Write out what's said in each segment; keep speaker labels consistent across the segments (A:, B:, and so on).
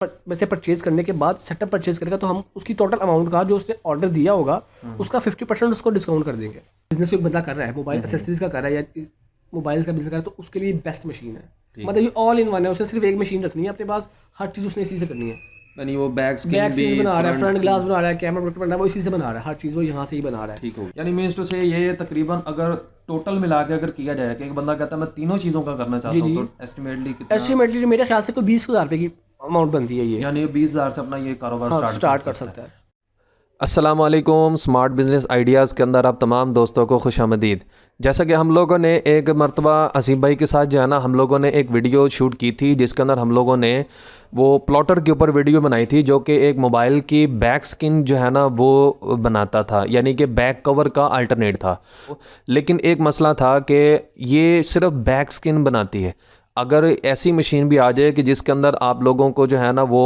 A: वैसे परचेज करने के बाद सेटअप परचेज करेगा तो हम उसकी टोटल अमाउंट का जो उसने ऑर्डर दिया होगा उसका 50% उसको डिस्काउंट कर देंगे। बिजनेस एक बंदा कर रहा है, मोबाइल एसेसरीज का कर रहा है या मोबाइल का बिजनेस कर रहा है, तो उसके लिए बेस्ट मशीन है। मतलब ये ऑल इन वन है, उसने सिर्फ एक मशीन रखनी है अपने पास, हर चीज़ उसने इसी से करनी है।
B: यानी वो बैक
A: बैक
B: स्किन भी,
A: स्क्रीन बना रहा है, फ्रंट ग्लास
B: स्क्रीन,
A: बना रहा है, कैमरा प्रोटेक्टर बना रहा है, वो इसी से बना रहा है, हर चीज़ वो यहाँ से ही बना रहा है।
B: ठीक हो गया। यानी मीन्स टू से ये तकरीबन अगर टोटल मिला के अगर किया जाए कि एक बंदा कहता है मैं तीनों चीज़ों का करना
A: जी
B: चाहता हूँ
A: जी,
B: तो एस्टिमेटली कितना,
A: एस्टिमेटली मेरे ख्याल से कोई 20,000 रुपये की अमाउंट बनती है ये।
B: यानी 20,000 से अपना ये कारोबार
A: हाँ,
B: स्टार्ट कर
A: स्टार्ट कर
B: सकता है।
A: सकता है।
B: अस्सलामुअलैकुम, स्मार्ट बिजनेस आइडियाज़ के अंदर आप तमाम दोस्तों को खुशामदीद। जैसा कि हम लोगों ने एक मर्तबा असीम भाई के साथ जो है ना, हम लोगों ने एक वीडियो शूट की थी जिसके अंदर हम लोगों ने वो प्लॉटर के ऊपर वीडियो बनाई थी जो कि एक मोबाइल की बैक स्किन जो है ना वो बनाता था, यानी कि बैक कवर का अल्टरनेट था। लेकिन एक मसला था कि ये सिर्फ बैक स्किन बनाती है। अगर ऐसी मशीन भी आ जाए कि जिसके अंदर आप लोगों को जो है ना वो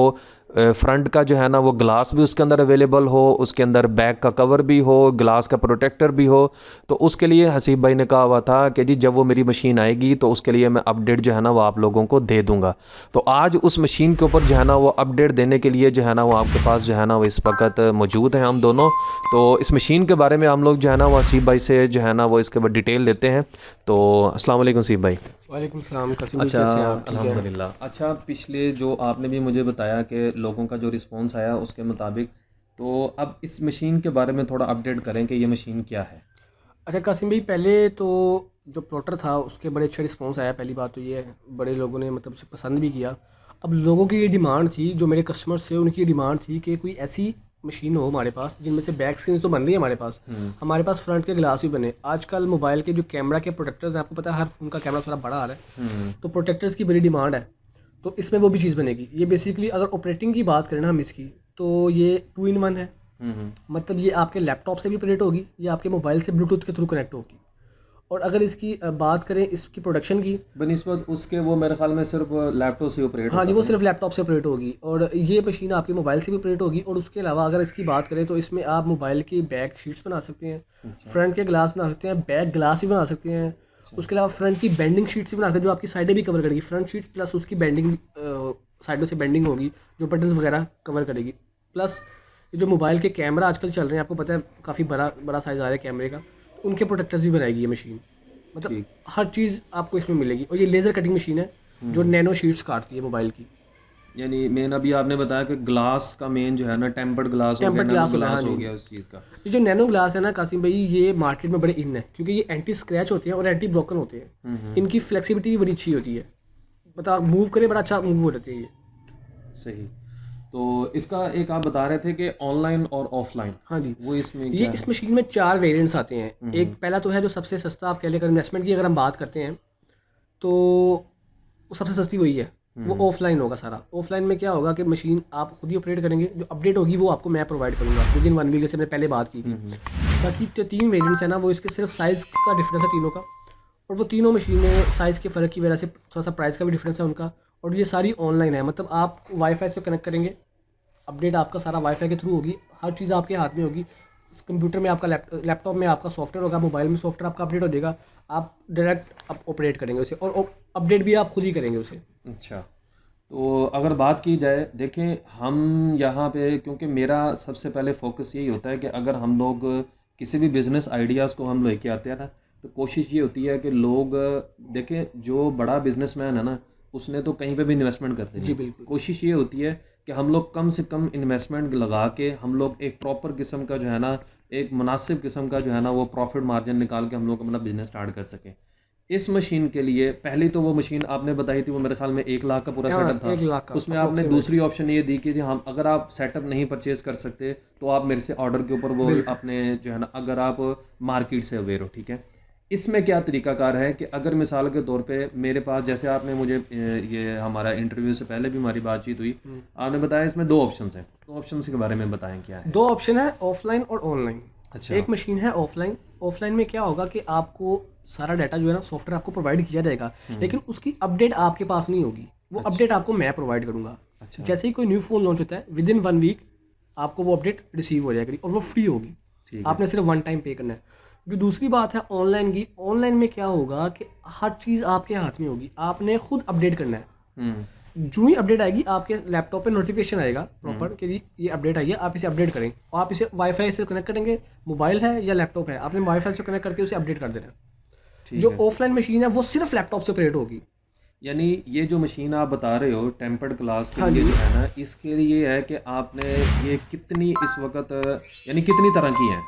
B: फ्रंट का जो है ना वो ग्लास भी उसके अंदर अवेलेबल हो, उसके अंदर बैक का कवर भी हो, ग्लास का प्रोटेक्टर भी हो, तो उसके लिए हसीब भाई ने कहा हुआ था कि जी जब वो मेरी मशीन आएगी तो उसके लिए मैं अपडेट जो है ना वो आप लोगों को दे दूंगा। तो आज उस मशीन के ऊपर जो है ना वो अपडेट देने के लिए जो है ना वो आपके पास जो है ना वो इस वक्त मौजूद हैं हम दोनों। तो इस मशीन के बारे में हम लोग जो है ना वो हसीब भाई से जो है ना वो इसके बाद डिटेल लेते हैं। तो अस्सलाम वालेकुम हसीब भाई।
A: वालेकुम सलाम कासिम भाई,
B: अच्छा,
A: कैसे हैं आप? ठीक है।
B: अल्हम्दुलिल्लाह। अच्छा, पिछले जो आपने भी मुझे बताया कि लोगों का जो रिस्पॉन्स आया उसके मुताबिक, तो अब इस मशीन के बारे में थोड़ा अपडेट करें कि ये मशीन क्या है।
A: अच्छा कासिम भाई, पहले तो जो प्लॉटर था उसके बड़े अच्छे रिस्पॉन्स आया, पहली बात तो ये है, बड़े लोगों ने मतलब उसे पसंद भी किया। अब लोगों की ये डिमांड थी, जो मेरे कस्टमर्स थे उनकी डिमांड थी कि कोई ऐसी मशीन हो हमारे पास जिनमें से बैक स्क्रीन तो बन रही है हमारे पास फ्रंट के ग्लास भी बने। आजकल मोबाइल के जो कैमरा के प्रोटेक्टर्स हैं, आपको पता है हर फ़ोन का कैमरा थोड़ा बड़ा आ रहा है, तो प्रोटेक्टर्स की बड़ी डिमांड है। तो इसमें वो भी चीज़ बनेगी। ये बेसिकली अगर ऑपरेटिंग की बात करें ना हम इसकी, तो ये 2 in 1 है। मतलब ये आपके लैपटॉप से भी ऑपरेट होगी, ये आपके मोबाइल से ब्लूटूथ के थ्रू कनेक्ट होगी। और अगर इसकी बात करें इसकी प्रोडक्शन की,
B: बनिस्बत उसके वो मेरे ख्याल में सिर्फ लैपटॉप से ऑपरेट
A: हाँ जी,
B: होता
A: वो
B: था ना।
A: सिर्फ लैपटॉप से ऑपरेट होगी और ये मशीन आपके मोबाइल से भी ऑपरेट होगी। और उसके अलावा अगर इसकी बात करें तो इसमें आप मोबाइल की बैक शीट्स बना सकते हैं,
B: अच्छा।
A: फ्रंट के ग्लास बना सकते हैं, बैक ग्लास भी बना सकते हैं।
B: अच्छा।
A: उसके अलावा फ्रंट की बेंडिंग शीट्स भी बना सकते हैं जो आपकी साइडें भी कवर करेगी, फ्रंट शीट्स प्लस उसकी बेंडिंग, साइडों से बेंडिंग होगी जो बटन्स वगैरह कवर करेगी। प्लस ये जो मोबाइल के कैमरा आजकल चल रहे हैं, आपको पता है काफ़ी बड़ा बड़ा साइज़ आ रहा है कैमरे का, तो उनके प्रोटेक्टर्स भी बनाएगी ये मशीन। मतलब
B: ठीक।
A: हर चीज़ आपको इसमें मिलेगी। और ये लेज़र कटिंग मशीन है जो नैनो शीट्स काटती है मोबाइल की।
B: यानी मेन अभी आपने बताया कि ग्लास का मेन जो है ना टेम्पर्ड ग्लास हो गया,
A: टेम्पर्ड
B: नैनो
A: ग्लास हो गया, हाँ
B: ग्लास
A: जी
B: हो
A: हाँ जी।
B: गया उस चीज़ का।
A: ये जो नैनो ग्लास है ना कासिम भाई, ये मार्केट में बड़े इन है क्योंकि ये एंटी स्क्रैच होते हैं और एंटी ब्रोकन होते हैं। इनकी फ्लेक्सिबिलिटी भी बड़ी अच्छी होती है, बता मूव करे बड़ा अच्छा मूव हो जाती है ये।
B: सही। तो इसका एक आप बता रहे थे कि ऑनलाइन और ऑफलाइन,
A: हाँ जी,
B: वो इसमें
A: ये
B: क्या
A: इस
B: है।
A: मशीन में 4 वेरिएंट्स आते हैं। एक
B: हम्म।
A: पहला तो है जो सबसे सस्ता, आप कह लें, अगर इन्वेस्टमेंट की अगर हम बात करते हैं तो वो सबसे सस्ती वही है। वो
B: हम्म।
A: ऑफलाइन होगा सारा। ऑफलाइन में क्या होगा कि मशीन आप खुद ही ऑपरेट करेंगे, जो अपडेट होगी वो आपको मैं प्रोवाइड करूंगा विद इन 1 वीक, जैसे मैंने पहले बात की थी।
B: हम्म।
A: बाकी जो 3 वेरिएंट्स है ना, वो इसके सिर्फ साइज़ का डिफरेंस है तीनों का। और वो तीनों मशीनें साइज़ के फ़र्क की वजह से थोड़ा सा प्राइस का भी डिफरेंस है उनका। और ये सारी ऑनलाइन है, मतलब आप वाईफाई से कनेक्ट करेंगे, अपडेट आपका सारा वाईफाई के थ्रू होगी, हर चीज़ आपके हाथ में होगी। कंप्यूटर में आपका, लैपटॉप में आपका सॉफ्टवेयर होगा, मोबाइल में सॉफ्टवेयर आपका अपडेट हो जाएगा। आप डायरेक्ट आप ऑपरेट करेंगे उसे और अपडेट भी आप खुद ही करेंगे उसे।
B: अच्छा। तो अगर बात की जाए, देखें हम यहाँ पे, क्योंकि मेरा सबसे पहले फोकस यही होता है कि अगर हम लोग किसी भी बिजनेस आइडियाज़ को हम लेके आते हैं ना, तो कोशिश ये होती है कि लोग देखें, जो बड़ा बिजनेसमैन है ना उसने तो कहीं पे भी इन्वेस्टमेंट कर देनी
A: जी
B: है।
A: बिल्कुल।
B: कोशिश ये होती है कि हम लोग कम से कम इन्वेस्टमेंट लगा के हम लोग एक प्रॉपर किस्म का जो है ना, एक मुनासिब किस्म का जो है ना वो प्रॉफिट मार्जिन निकाल के हम लोग अपना बिजनेस स्टार्ट कर सकें। इस मशीन के लिए पहली तो वो मशीन आपने बताई थी, वो मेरे ख्याल में 1 लाख का पूरा
A: हाँ,
B: सेटअप था।
A: 1 लाख का
B: उसमें आपने
A: अप्रोक्सीमेट।
B: दूसरी ऑप्शन ये दी कि हम, अगर आप सेटअप नहीं परचेज कर सकते तो आप मेरे से ऑर्डर के ऊपर वो
A: बिल्कुल।
B: अपने जो है ना, अगर आप मार्केट से अवेयर हो, ठीक है। इसमें क्या तरीकाकार है कि अगर मिसाल के तौर पे मेरे पास, जैसे आपने मुझे ये हमारा इंटरव्यू से पहले भी हमारी बातचीत हुई, आपने बताया इसमें 2 ऑप्शन हैं, तो ऑप्शन के बारे में बताएं क्या है।
A: 2 ऑप्शन है, ऑफलाइन और ऑनलाइन।
B: अच्छा।
A: एक मशीन है ऑफलाइन। ऑफलाइन में क्या होगा कि आपको सारा डाटा जो है ना, सॉफ्टवेयर आपको प्रोवाइड किया जाएगा, लेकिन उसकी अपडेट आपके पास नहीं होगी। वो
B: अच्छा।
A: अपडेट आपको मैं प्रोवाइड करूंगा।
B: अच्छा।
A: जैसे ही कोई न्यू फ़ोन लॉन्च होता है, विद इन 1 वीक आपको वो अपडेट रिसीव हो जाएगी और वो फ्री होगी।
B: ठीक है।
A: आपने सिर्फ वन टाइम पे करना है। जो दूसरी बात है ऑनलाइन की, ऑनलाइन में क्या होगा कि हर चीज़ आपके हाथ में होगी, आपने खुद अपडेट करना है।
B: हम्म।
A: जो ही अपडेट आएगी आपके लैपटॉप पे नोटिफिकेशन आएगा प्रॉपर कि जी ये अपडेट आई है, आप इसे अपडेट करें। और आप इसे वाईफाई से कनेक्ट करेंगे, मोबाइल है या लैपटॉप है, आपने वाईफाई से कनेक्ट करके उसे अपडेट कर देना है।
B: ठीक
A: जो
B: है।
A: ऑफलाइन मशीन है वो सिर्फ लैपटॉप से ऑपरेट होगी।
B: यानी ये जो मशीन आप बता रहे हो टेम्पर्ड ग्लास के
A: हाँ
B: लिए
A: जी,
B: जो है ना, इसके लिए है कि आपने ये कितनी इस वक्त यानी कितनी तरह की हैं,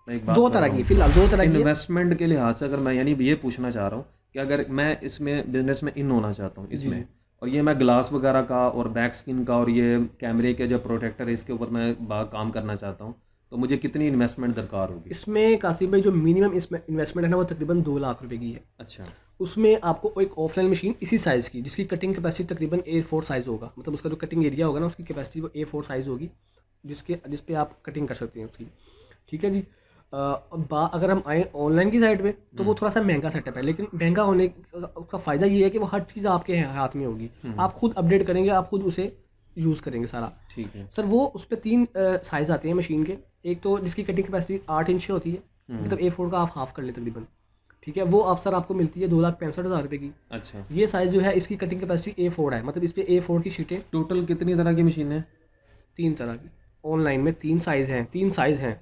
B: मैं एक बात
A: दो
B: कर
A: तरह
B: रहा
A: की,
B: हूँ
A: फिलहाल दो तरह की है।
B: इन्वेस्टमेंट के लिहाज से। अगर मैं यानी ये पूछना चाह रहा हूँ कि अगर मैं इसमें बिजनेस में इन होना चाहता हूँ
A: जी
B: इसमें,
A: जी।
B: और ये मैं ग्लास वगैरह का और बैक स्किन का और ये कैमरे के जो प्रोटेक्टर है इसके ऊपर मैं काम करना चाहता हूँ, तो मुझे कितनी इन्वेस्टमेंट दरकार होगी?
A: इसमें कासिम भाई जो मिनिमम इसमें इन्वेस्टमेंट है ना वो तकरीबन 2 लाख रुपए की है।
B: अच्छा।
A: उसमें आपको एक ऑफलाइन मशीन इसी साइज़ की, जिसकी कटिंग कैपेसिटी तकरीबन A4 साइज़ होगा, मतलब उसका जो कटिंग एरिया होगा ना उसकी कैपेसिटी वो A4 साइज़ होगी, जिस पे आप कटिंग कर सकते हैं उसकी। ठीक है जी। अगर हम आए ऑनलाइन की साइड पे तो वो थोड़ा सा महंगा सेटअप है, लेकिन महंगा होने का फ़ायदा ये है कि वो हर चीज़ आपके हाथ में होगी। आप खुद अपडेट करेंगे, आप खुद उसे यूज़ करेंगे सारा।
B: ठीक है।
A: सर वो उस पे 3 साइज़ आते हैं मशीन के। एक तो जिसकी कटिंग कैपेसिटी 8 इंच होती है, मतलब A4 का आप हाफ कर लें तकरीबन। ठीक है, वो आप सर आपको मिलती है 2,65,000 रुपये की।
B: अच्छा।
A: ये साइज़ जो है इसकी कटिंग कैपेसिटी A4 है, मतलब इस पे A4 की शीटें
B: टोटल कितनी तरह की मशीन है?
A: 3 तरह की। ऑनलाइन में 3 साइज़ हैं।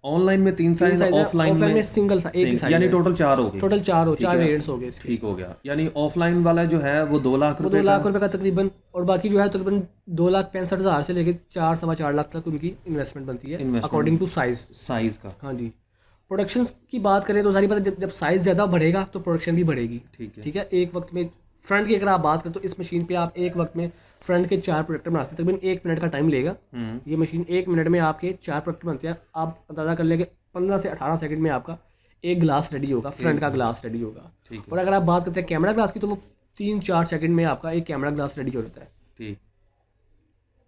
B: ऑनलाइन में तीन
A: तीन
B: साइज,
A: साइज़ है,
B: ऑफलाइन
A: ऑफलाइन में
B: में
A: सिंगल एक ही साइज़
B: यानी
A: है।
B: टोटल चार हो गए।
A: टोटल
B: ठीक
A: चार
B: है।
A: वेरिएंट्स हो गए इसके।
B: ठीक हो गया। यानी ऑफलाइन वाला जो है वो 2 लाख
A: वो दो
B: रुपए का
A: लाख रुपए का तकरीबन, और बाकी जो है तकरीबन 2,65,000 से लेकर 4 सवा 4 लाख तक उनकी इन्वेस्टमेंट बनती है according to
B: investment
A: size.
B: Size का।
A: हाँ जी। प्रोडक्शन की बात करें तो सारी बात है, जब साइज़ ज़्यादा बढ़ेगा तो प्रोडक्शन भी बढ़ेगी।
B: ठीक है।
A: ठीक है, एक वक्त में फ्रंट की अगर आप बात करें तो इस मशीन पे आप एक वक्त में फ्रंट के 4 प्रोडक्टर बना सकते हैं, तकरीबन 1 मिनट का टाइम लेगा। ये मशीन 1 मिनट में आपके 4 प्रोडक्ट बनते हैं। आप अंदाज़ा कर लेंगे 15 से 18 सेकंड में आपका एक ग्लास रेडी होगा, फ्रंट
B: एक
A: का
B: ग्लास।
A: ग्लास रेडी होगा।
B: ठीक
A: और
B: है।
A: अगर आप बात करते हैं कैमरा ग्लास की तो वो 3-4 सेकंड में आपका एक कैमरा ग्लास रेडी हो जाता है।
B: ठीक।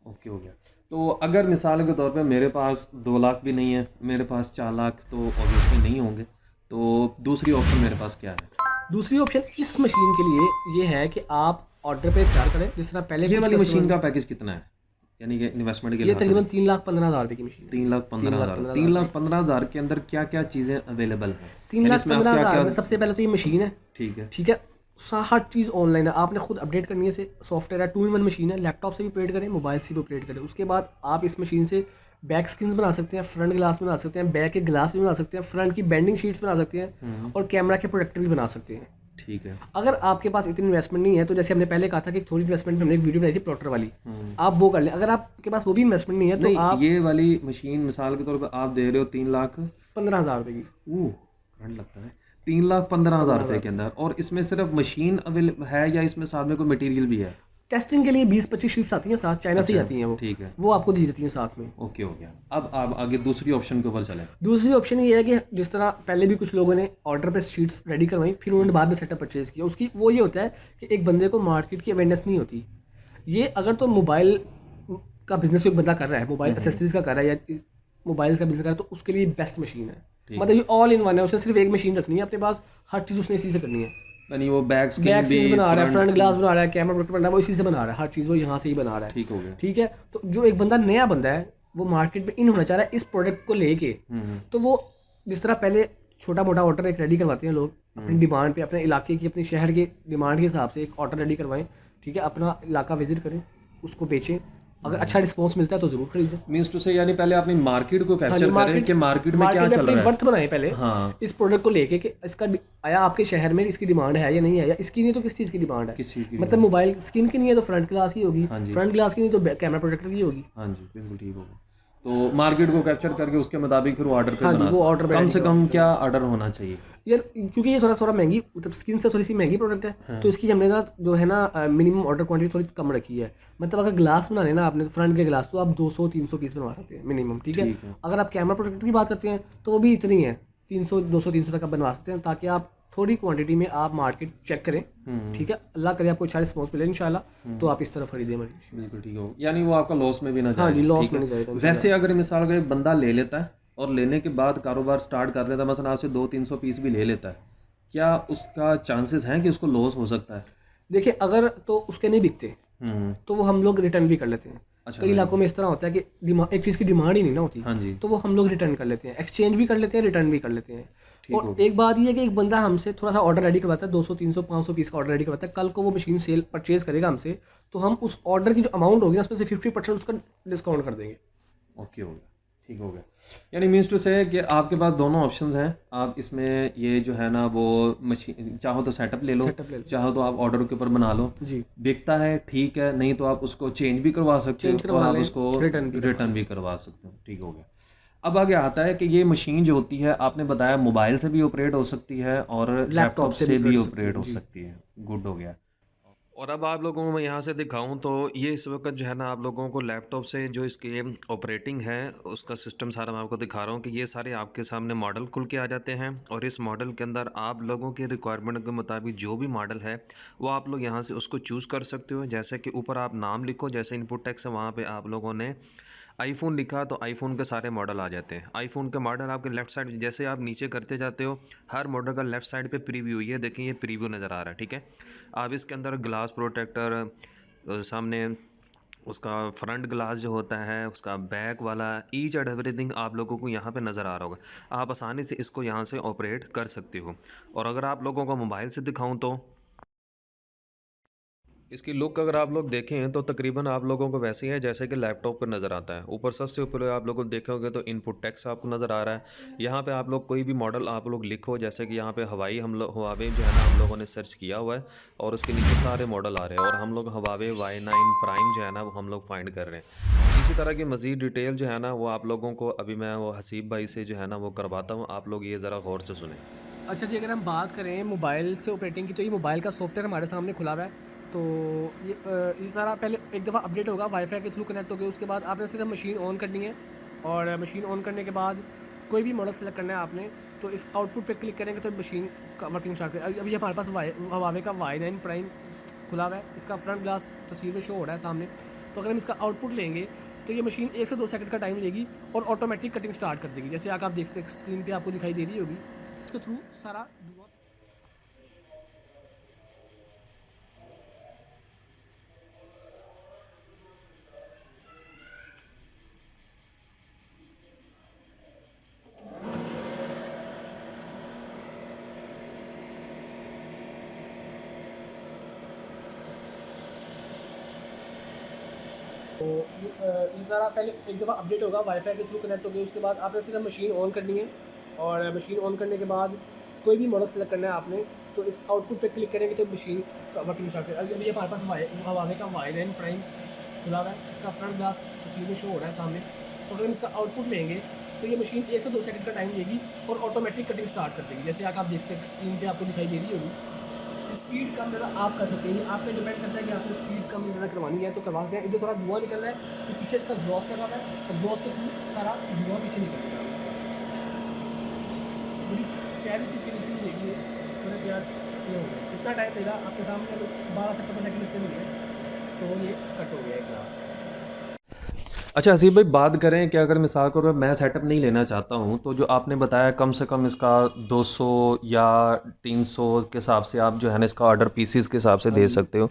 B: ओके हो गया। तो अगर मिसाल के तौर पे मेरे पास 2 लाख भी नहीं है, मेरे पास 4 लाख तो ऑब्वियसली नहीं होंगे, तो दूसरी ऑप्शन मेरे पास क्या है?
A: दूसरी ऑप्शन इस मशीन के लिए ये है कि आप ऑर्डर पे तैयार करें, जिस तरह पहले
B: ये
A: कुछ
B: वाली मशीन
A: कस्टमर।
B: का पैकेज कितना है, यानी कि इन्वेस्टमेंट के
A: ये
B: लिहाज
A: तकरीबन
B: से?
A: 3,15,000 रुपये की मशीन है।
B: 3,15,000।
A: 3,15,000 रुपये।
B: 3,15,000 के अंदर क्या क्या चीज़ें अवेलेबल हैं,
A: तीन
B: यानी
A: लाख
B: इसमें आप
A: पंद्रह
B: क्या
A: हज़ार
B: क्या?
A: में सबसे पहले तो ये मशीन है।
B: ठीक है।
A: ठीक है, हर चीज़ ऑनलाइन है, आपने खुद अपडेट करनी है। इसे सॉफ्टवेयर है, 2 in 1 मशीन है, लैपटॉप से भी ऑपरेट करें, मोबाइल से भी ऑपरेट करें। उसके बाद आप इस मशीन से बैक स्क्रीन बना सकते हैं, फ्रंट ग्लास बना सकते हैं, बैक के ग्लास भी बना सकते हैं, फ्रंट की बेंडिंग शीट्स बना सकते हैं, और कैमरा के प्रोटेक्टर भी बना सकते हैं।
B: ठीक है।
A: अगर आपके पास इतनी इन्वेस्टमेंट नहीं है तो जैसे हमने पहले कहा था कि थोड़ी इन्वेस्टमेंट में हमने एक वीडियो बनाई थी प्लॉटर वाली, आप वो कर लें। अगर आपके पास वो भी इन्वेस्टमेंट नहीं है तो
B: नहीं,
A: आप
B: ये वाली मशीन मिसाल के तौर पर आप दे रहे हो 3 लाख।
A: 15,000 रुपये की।
B: करंट लगता है। 3,15,000
A: 15,000
B: रुपए के अंदर, और इसमें सिर्फ मशीन अवेलेबल है या इसमें साथ में कोई मटेरियल भी है?
A: टेस्टिंग के लिए 20-25 शीट्स आती हैं साथ, चाइना से ही
B: अच्छा।
A: आती हैं
B: ठीक है।
A: वो आपको दी जाती हैं साथ में।
B: ओके हो गया। अब आप आगे दूसरी ऑप्शन के ऊपर चलें।
A: दूसरी ऑप्शन ये है कि जिस तरह पहले भी कुछ लोगों ने ऑर्डर पे शीट्स रेडी करवाई, फिर उन्होंने बाद में सेटअप परचेज किया, उसकी वो ये होता है कि एक बंदे को मार्केट की अवेयरनेस नहीं होती। ये अगर तो मोबाइल का बिजनेस एक बंदा कर रहा है, मोबाइल एसेसरीज का कर रहा है या मोबाइल का बिजनेस कर रहा है, तो उसके लिए बेस्ट मशीन है।
B: ठीक
A: मतलब ये ऑल इन वन है, उसे सिर्फ एक मशीन रखनी है अपने पास, हर चीज़ उसने इसी से करनी है।
B: यानी वो बैक स्किन
A: बैक
B: भी,
A: स्क्रीन बना रहा है, फ्रंट ग्लास
B: स्किन।
A: बना रहा है, कैमरा प्रोटेक्टर बना रहा है, वो इसी से बना रहा है, हर चीज़ वो यहाँ से ही बना रहा है।
B: ठीक हो गया।
A: ठीक है, तो जो एक बंदा नया बंदा है वो मार्केट में इन होना चाह रहा है इस प्रोडक्ट को लेके, तो वो जिस तरह पहले छोटा मोटा ऑर्डर एक रेडी करवाते हैं लोग अपनी डिमांड पे, अपने इलाके की, अपने शहर के डिमांड के हिसाब से एक ऑर्डर रेडी करवाएं। ठीक है, अपना इलाका विजिट करें, उसको बेचें, अगर अच्छा रिस्पॉन्स मिलता है तो जरूर खरीदें।
B: मीन्स टू से यानी पहले अपनी मार्केट को
A: हाँ जी,
B: कैप्चर करें कि मार्केट में क्या चल
A: अपनी
B: रहा है।
A: वर्थ बनाएं पहले
B: हाँ।
A: इस प्रोडक्ट को लेके कि इसका आया आपके शहर में, इसकी डिमांड है या नहीं है, या इसकी नहीं तो किस चीज़ की डिमांड है।
B: किस चीज़ की?
A: मतलब मोबाइल स्क्रीन की नहीं है तो फ्रंट ग्लास की होगी,
B: हाँ जी।
A: फ्रंट ग्लास की नहीं तो कैमरा प्रोटेक्टर की होगी।
B: हाँ जी, बिल्कुल ठीक होगा। तो मार्केट को कैप्चर करके उसके मुताबिक फिर वो ऑर्डर पे
A: हाँ जी,
B: बना
A: वो
B: सकते।
A: ऑर्डर
B: कम से कम क्या ऑर्डर होना चाहिए?
A: यार क्योंकि ये थोड़ा थोड़ा महंगी, मतलब स्किन से थोड़ी सी महंगी प्रोडक्ट है, तो इसकी हमने ना जो है ना मिनिमम ऑर्डर क्वांटिटी थोड़ी कम रखी है। मतलब अगर ग्लास बनाने ना आपने फ्रंट के ग्लास, तो आप 200-300 पीस बनवा सकते हैं मिनिमम। ठीक है,
B: ठीक है।
A: अगर आप कैमरा प्रोटेक्टर की बात करते हैं तो वो भी इतनी है, 200-300 तक आप बनवा सकते हैं, ताकि आप थोड़ी क्वांटिटी में आप मार्केट चेक करें। ठीक है, अल्लाह करे आपको अच्छा रिस्पॉन्स मिले इंशाल्लाह, तो आप इस तरफ खरीदें मशीन।
B: बिल्कुल ठीक हो, यानी वो आपका लॉस में भी ना जाए।
A: हाँ जी, लॉस
B: ठीक
A: में
B: है।
A: नहीं जाएगा।
B: वैसे अगर मिसाल का एक बंदा ले लेता है और लेने के बाद कारोबार स्टार्ट कर लेता है, मसलन आपसे 200-300 पीस भी ले लेता है, क्या उसका चांसेस हैं कि उसको लॉस हो सकता है?
A: देखिए, अगर तो उसके नहीं बिकते तो वो हम लोग रिटर्न भी कर लेते हैं।
B: अच्छा।
A: कई इलाकों में इस तरह होता है कि एक चीज़ की डिमांड ही नहीं ना होती,
B: हाँ जी।
A: तो वो हम लोग रिटर्न कर लेते हैं, एक्सचेंज भी कर लेते हैं, रिटर्न भी कर लेते हैं।
B: ठीक
A: और
B: होगा।
A: एक बात ये है कि एक बंदा हमसे थोड़ा सा ऑर्डर रेडी करवाता है, 200 300 500 पीस का ऑर्डर रेडी करवाता है, कल को वो मशीन सेल परचेज करेगा हमसे, तो हम उस ऑर्डर की जो अमाउंट होगी ना उसमें से 50% उसका डिस्काउंट कर देंगे।
B: ओके हो गया, ठीक हो गया। यानी मीन्स टू से कि आपके पास दोनों ऑप्शंस हैं। आप इसमें ये जो है ना वो मशीन चाहो तो सेटअप ले लो,
A: सेटअप ले लो
B: चाहो तो आप ऑर्डर के ऊपर बना लो।
A: जी,
B: बिकता है ठीक है, नहीं तो आप उसको चेंज भी करवा सकते
A: चेंज
B: हो और
A: करवा
B: आप
A: लें,
B: उसको
A: रिटर्न भी करवा
B: रिटर्न
A: लें।
B: भी करवा सकते हो। ठीक हो गया। अब आगे आता है कि ये मशीन जो होती है आपने बताया मोबाइल से भी ऑपरेट हो सकती है और
A: लैपटॉप
B: लैपटॉप
A: से भी
B: से भी
A: ऑपरेट हो सकती
B: ऑपरेट
A: है
B: हो
A: जी।
B: सकती है। गुड हो गया। और अब आप लोगों को मैं यहाँ से दिखाऊं तो ये इस वक्त जो है ना आप लोगों को लैपटॉप से जो इसके ऑपरेटिंग है उसका सिस्टम सारा मैं आपको दिखा रहा हूँ कि ये सारे आपके सामने मॉडल खुल के आ जाते हैं और इस मॉडल के अंदर आप लोगों के रिक्वायरमेंट के मुताबिक जो भी मॉडल है वो आप लोग यहाँ से उसको चूज़ कर सकते हो। जैसे कि ऊपर आप नाम लिखो, जैसे इनपुट टेक्स्ट है वहाँ पे आप लोगों ने आईफोन लिखा तो आईफोन के सारे मॉडल आ जाते हैं। आईफोन के मॉडल आपके लेफ्ट साइड जैसे आप नीचे करते जाते हो हर मॉडल का लेफ्ट साइड पे प्रीव्यू, ये देखें ये प्रीव्यू नज़र आ रहा है, ठीक है। आप इसके अंदर ग्लास प्रोटेक्टर, सामने उसका फ्रंट ग्लास जो होता है, उसका बैक वाला ईच एंड एवरीथिंग आप लोगों को यहाँ पे नज़र आ रहा होगा। आप आसानी से इसको यहाँ से ऑपरेट कर सकते हो। और अगर आप लोगों को मोबाइल से दिखाऊं तो इसकी लुक अगर आप लोग देखें तो तकरीबन आप लोगों को वैसे ही है जैसे कि लैपटॉप पर नज़र आता है। ऊपर सबसे ऊपर आप लोग देखोगे तो इनपुट टेक्स्ट आपको नज़र आ रहा है। यहाँ पे आप लोग कोई भी मॉडल आप लोग लिखो, जैसे कि यहाँ पे हवाई हम लोग हुआवे जो है ना हम लोगों ने सर्च किया हुआ है और उसके नीचे सारे मॉडल आ रहे हैं और हम लोग हुआवे Y9 प्राइम जो है ना वो हम लोग फाइंड कर रहे हैं। इसी तरह की मज़ीद डिटेल जो है ना वो आप लोगों को अभी मैं वो हसीब भाई से जो है ना वो करवाता हूँ। आप लोग ये ज़रा गौर से सुने।
A: अच्छा जी, अगर हम बात करें मोबाइल से ऑपरेटिंग की, तो ये मोबाइल का सॉफ्टवेयर हमारे सामने खुला हुआ है। तो ये सारा पहले एक दफ़ा अपडेट होगा, वाईफाई के थ्रू कनेक्ट होगा, उसके बाद आपने सिर्फ मशीन ऑन करनी है और मशीन ऑन करने के बाद कोई भी मॉडल सेलेक्ट करना है आपने, तो इस आउटपुट पे क्लिक करेंगे तो मशीन का वर्किंग स्टार्ट करें। अभी हमारे पास हवावे का Y9 प्राइम खुला हुआ है, इसका फ्रंट ग्लास तस्वीर में शो हो रहा है सामने। तो अगर हम इसका आउटपुट लेंगे तो ये मशीन 1 से 2 सेकंड का टाइम लेगी और ऑटोमेटिक कटिंग स्टार्ट कर देगी, जैसे आप देखते हैं स्क्रीन पे आपको दिखाई दे रही होगी। इसके थ्रू सारा तो ये सारा पहले एक दफ़ा अपडेट होगा, वाईफाई के थ्रू कनेक्ट होगी, उसके बाद आपने सिर्फ मशीन ऑन करनी है और मशीन ऑन करने के बाद कोई भी मॉडल सेलेक्ट करना है आपने, तो इस आउटपुट पे क्लिक करेंगे तो मशीन का वर्किंग स्टार्ट करेगा। अभी हमारे पास हवावे का Y9 प्राइम खुला हुआ है, इसका फ्रंट ग्लास तस्वीर में शो हो रहा है सामने। तो अगर हम इसका आउटपुट लेंगे तो ये मशीन 1 से 2 सेकंड का टाइम लेगी और ऑटोमेटिक कटिंग स्टार्ट कर देगी, जैसे आप देखते हैं स्क्रीन पे आपको दिखाई दे रही होगी। स्पीड कम ज़्यादा आप कर सकते हैं, आप पे डिपेंड करता है कि आपको स्पीड कम ज़्यादा करवानी है तो करवा सकते हैं। इधर थोड़ा धुआं निकल रहा है तो पीछे इसका एग्जॉस्ट लगा हुआ है, एग्जॉस्ट के थ्रू सारा धुआं पीछे निकलेगा। बड़ी प्यारी सी फिनिशिंग देखिए, थोड़ा प्यार ये हो गया, कितना टाइम लेगा आपके सामने, 12 से 15 सेकंड इससे मिले तो ये कट हो गया एक ग्लास।
B: अच्छा हसीब भाई, बात करें कि अगर मिसाल के तौर पर मैं सेटअप नहीं लेना चाहता हूँ तो जो आपने बताया कम से कम इसका 200 या 300 के हिसाब से आप जो है ना इसका ऑर्डर पीसीस के हिसाब से
A: हाँ
B: दे
A: जी।
B: सकते हो।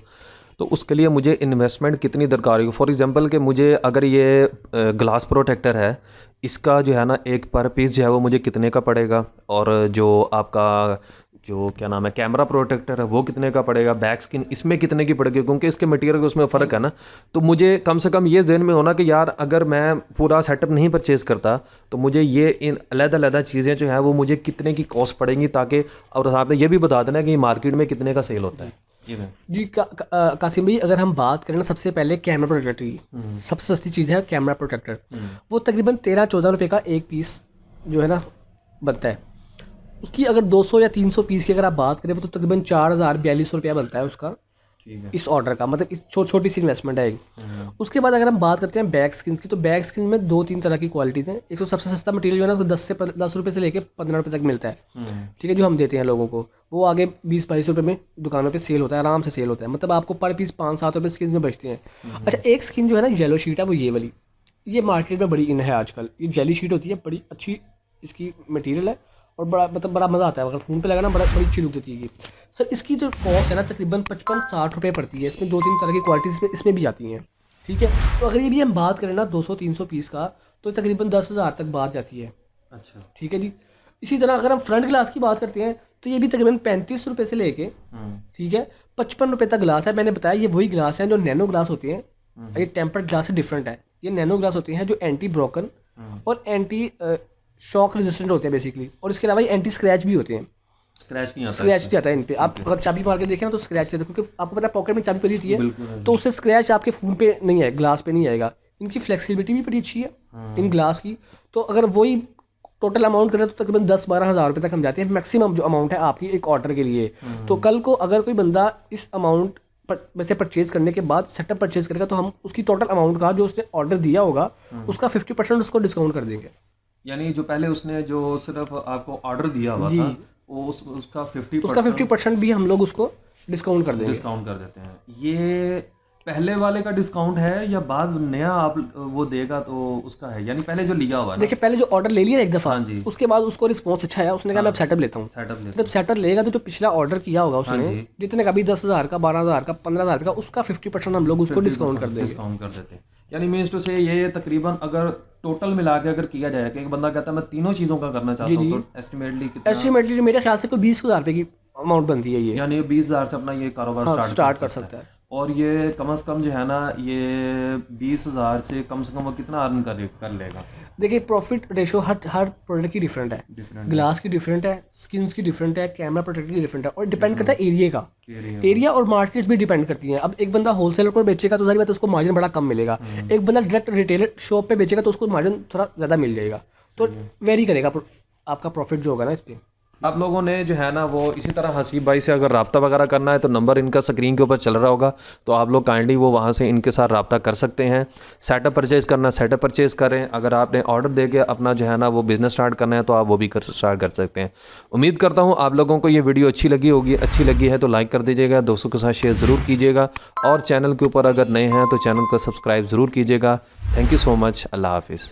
B: तो उसके लिए मुझे इन्वेस्टमेंट कितनी दरकार होगी? फॉर एग्जांपल कि मुझे अगर ये ग्लास प्रोटेक्टर है, इसका जो है ना एक पर पीस जो है वो मुझे कितने का पड़ेगा? और जो आपका जो क्या नाम है कैमरा प्रोटेक्टर है वो कितने का पड़ेगा? बैक स्किन इसमें कितने की पड़ेगी? क्योंकि इसके मटेरियल का उसमें
A: हाँ
B: फ़र्क है
A: जी।
B: ना। तो मुझे कम से कम ये ज़हन में होना कि यार अगर मैं पूरा सेटअप नहीं परचेज़ करता तो मुझे ये इन अलग-अलग चीज़ें जो है वो मुझे कितने की कॉस्ट पड़ेंगी, ताकि और आपने ये भी बता देना कि मार्केट में कितने का सेल होता
A: जी
B: है। जी मैम।
A: जी कासिम भाई, अगर हम बात करें ना सबसे पहले कैमरा प्रोटेक्टर की, सबसे सस्ती चीज़ है कैमरा प्रोटेक्टर।
B: हम्म।
A: वो तकरीबन 13-14 रुपये का एक पीस जो है ना बनता है। उसकी अगर 200 या 300 पीस की अगर आप बात करें, वो तो तकरीबन 4000-4200 रुपया बनता है उसका,
B: ठीक है।
A: इस ऑर्डर का, मतलब इस छोटी सी इन्वेस्टमेंट है एक।
B: हम्म।
A: उसके बाद अगर हम बात करते हैं बैक स्किन्स की, तो बैक स्किन में 2-3 तरह की क्वालिटीज़ हैं। एक तो सबसे सस्ता मटेरियल जो है ना, उसको 10 रुपये से लेके 15 रुपये तक मिलता है,
B: हम्म।
A: ठीक है, जो हम देते हैं लोगों को। वो आगे 20-22 रुपये में दुकानों पे सेल होता है, आराम से सेल होता है, मतलब आपको पर पीस 5-7 रुपये स्किन में बचते हैं। अच्छा, एक स्किन जो है ना येलो शीट है, वो ये वाली, ये मार्केट में बड़ी इन है आजकल। ये जेली शीट होती है, बड़ी अच्छी इसकी मटेरियल है और बड़ा मतलब बड़ा मज़ा आता है, अगर फ़ोन पे लगाना बड़ी अच्छी लुक देती है ये। सर इसकी जो कॉस्ट है ना तकरीबन 55-60 रुपये पड़ती है। इसमें 2-3 तरह की क्वालिटीज़ इसमें भी आती हैं, ठीक है। तो अगर ये भी हम बात करें ना 200-300 पीस का, तो तकरीबन 10,000 तक बात जाती है,
B: अच्छा।
A: ठीक है जी। इसी तरह अगर हम फ्रंट ग्लास की बात करते हैं तो ये भी तकरीबन 35 रुपये से लेके, ठीक है, 55 रुपये तक ग्लास है। मैंने बताया ये वही ग्लास हैं जो नैनो ग्लास होते हैं, ये टेम्पर्ड ग्लास से डिफरेंट है। ये नैनो ग्लास होते हैं जो एंटी ब्रोकन और एंटी शॉक रेजिस्टेंट होते हैं बेसिकली, और इसके अलावा ये एंटी स्क्रैच भी होते हैं।
B: स्क्रैच नहीं
A: आता है इन पे। आप अगर चाबी मार के देखें ना तो स्क्रैच आता है, क्योंकि आपको पता है पॉकेट में चाबी पड़ी होती है, तो उससे स्क्रैच आपके फ़ोन पे नहीं है, ग्लास पे नहीं आएगा। इनकी फ्लेक्सिबिलिटी भी बड़ी अच्छी है इन ग्लास की। तो अगर वही टोटल अमाउंट करें तो तकरीबन 10-12 हज़ार रुपये तक हम जाते हैं, मैक्सिमम जो अमाउंट है आपकी एक ऑर्डर के लिए। तो कल को अगर कोई बंदा इस अमाउंट में से परचेज करने के बाद सेटअप परचेज करेगा तो हम उसकी टोटल अमाउंट का जो उसने ऑर्डर दिया होगा उसका 50% उसको डिस्काउंट कर देंगे।
B: यानी जो पहले उसने जो सिर्फ आपको ऑर्डर दिया हुआ था वो उसका
A: 50% भी हम लोग उसको डिस्काउंट कर
B: देते हैं। ये पहले वाले का डिस्काउंट है या बाद नया आप वो देगा तो उसका है? यानी पहले जो लिया हुआ,
A: देखिए पहले जो ऑर्डर ले लिया एक दफा, उसके बाद उसको रिस्पॉन्स अच्छा है, उसने कहा मैं सेटअप लेता हूँ। जब सेटअप लेगा तो जो पिछला ऑर्डर किया होगा उसने, जितने का भी 10,000 का, 12,000 का, 15,000 का, उसका 50% हम लोग उसको डिस्काउंट कर
B: देते हैं। यानी मीन्स टू से ये तकरीबन अगर टोटल मिला के अगर किया जाए कि एक बंदा कहता है मैं तीनों चीज़ों का करना चाहता हूँ तो
A: एस्टिमेटली मेरे ख्याल से कोई 20,000 रुपये की अमाउंट बनती है ये,
B: यानी 20,000 से अपना ये कारोबार
A: स्टार्ट कर सकता है।
B: और ये कम से कम जो है ना ये 20,000 से कम वो कितना अर्न कर लेगा?
A: देखिए प्रॉफिट रेशो हर प्रोडक्ट की डिफरेंट है, ग्लास की डिफरेंट है, स्किन्स की डिफरेंट है, कैमरा प्रोटेक्टर की डिफरेंट है, और डिपेंड करता है एरिया का, एरिया और मार्केट भी डिपेंड करती है। अब एक बंदा होलसेलर को बेचेगा तो सारी बात उसको मार्जिन बड़ा कम मिलेगा, एक बंदा डायरेक्ट रिटेलर शॉप पे बेचेगा तो उसको मार्जिन थोड़ा ज़्यादा मिल जाएगा, तो वेरी करेगा आपका प्रॉफिट जो होगा ना इस पर।
B: आप लोगों ने जो है ना वो इसी तरह हसीब भाई से अगर रब्ता वगैरह करना है तो नंबर इनका स्क्रीन के ऊपर चल रहा होगा, तो आप लोग काइंडली वो वहाँ से इनके साथ रब्ता कर सकते हैं। सेटअप परचेज़ करना सेटअप परचेज़ करें, अगर आपने ऑर्डर दे के अपना जो है ना वो बिज़नेस स्टार्ट करना है तो आप वो भी स्टार्ट कर सकते हैं। उम्मीद करता हूँ आप लोगों को ये वीडियो अच्छी लगी है तो लाइक कर दीजिएगा, दोस्तों के साथ शेयर ज़रूर कीजिएगा, और चैनल के ऊपर अगर नए हैं तो चैनल को सब्सक्राइब ज़रूर कीजिएगा। Thank you so much. अल्लाह हाफिज़।